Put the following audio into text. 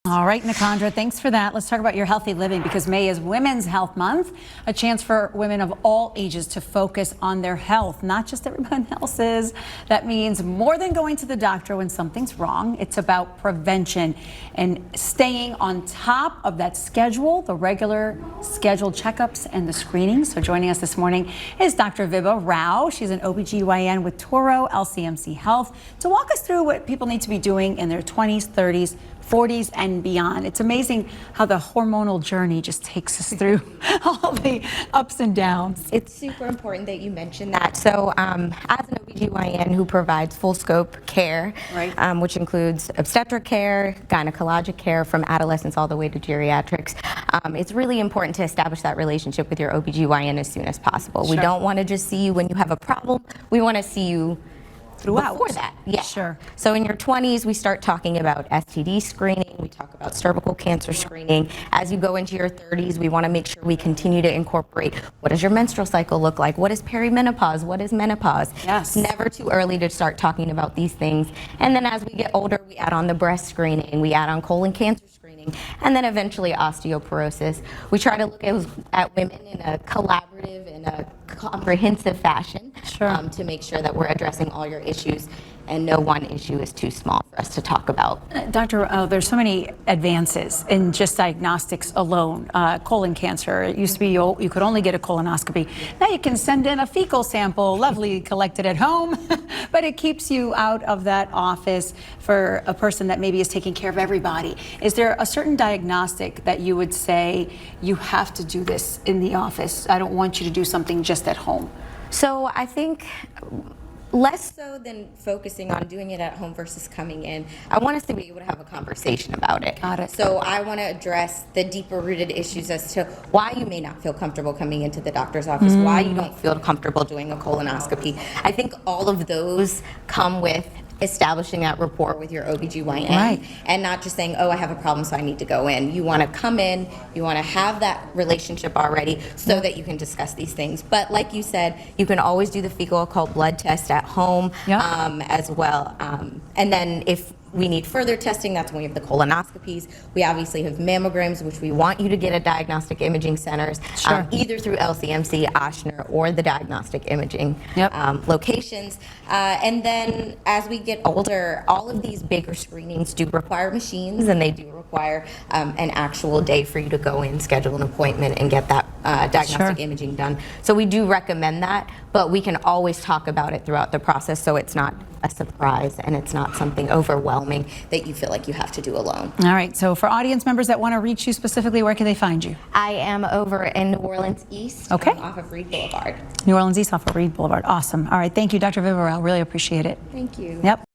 All right, Nikandra, thanks for that. Let's talk about your healthy living, because May is Women's Health Month, a chance for women of all ages to focus on their health, not just everyone else's. That means more than going to the doctor when something's wrong. It's about prevention and staying on top of that schedule, the regular scheduled checkups and the screenings. So joining us this morning is Dr. Vibha Rao. She's an OBGYN with Touro LCMC Health, to walk us through what people need to be doing in their 20s, 30s, 40s and beyond. It's amazing how the hormonal journey just takes us through all the ups and downs. It's super important that you mention that. So as an OBGYN who provides full scope care, Right. Which includes obstetric care, gynecologic care from adolescents all the way to geriatrics, it's really important to establish that relationship with your OBGYN as soon as possible. Sure. We don't want to just see you when you have a problem. We want to see you Throughout. before that. Yeah. Sure. So in your 20s, we start talking about STD screening. We talk about cervical cancer screening. As you go into your 30s, we want to make sure we continue to incorporate, what does your menstrual cycle look like? What is perimenopause? What is menopause? Yes. It's never too early to start talking about these things. And then as we get older, we add on the breast screening, we add on colon cancer screening, and then eventually osteoporosis. We try to look at women in a collaborative and a comprehensive fashion. Sure. To make sure that we're addressing all your issues, and no one issue is too small for us to talk about. Dr. Rao, there's so many advances in just diagnostics alone. Colon cancer, it used to be you could only get a colonoscopy. Now you can send in a fecal sample, lovely collected at home, but it keeps you out of that office for a person that maybe is taking care of everybody. Is there a certain diagnostic that you would say you have to do this in the office? I don't want you to do something just at home. So I think less so than focusing on doing it at home versus coming in, I want us to be able to have a conversation about it. Got it. So I want to address the deeper rooted issues as to why you may not feel comfortable coming into the doctor's office, why you don't feel comfortable doing a colonoscopy. I think all of those come with establishing that rapport with your OBGYN, Right. and not just saying, oh, I have a problem, so I need to go in. You want to come in, you want to have that relationship already so that you can discuss these things. But like you said, you can always do the fecal occult blood test at home as well. And then if we need further testing, that's when we have the colonoscopies. We obviously have mammograms, which we want you to get at diagnostic imaging centers, Sure. either through LCMC, Ochsner, or the diagnostic imaging locations. And then as we get older, all of these bigger screenings do require machines, and they do require an actual day for you to go in, schedule an appointment, and get that diagnostic imaging done. So we do recommend that, but we can always talk about it throughout the process, so it's not a surprise and it's not something overwhelming that you feel like you have to do alone. All right, so for audience members that want to reach you specifically, where can they find you? I am over in New Orleans East, off of Reed Boulevard. New Orleans East off of Reed Boulevard. Awesome. All right, thank you, Dr. Vibha Rao. Really appreciate it. Thank you. Yep.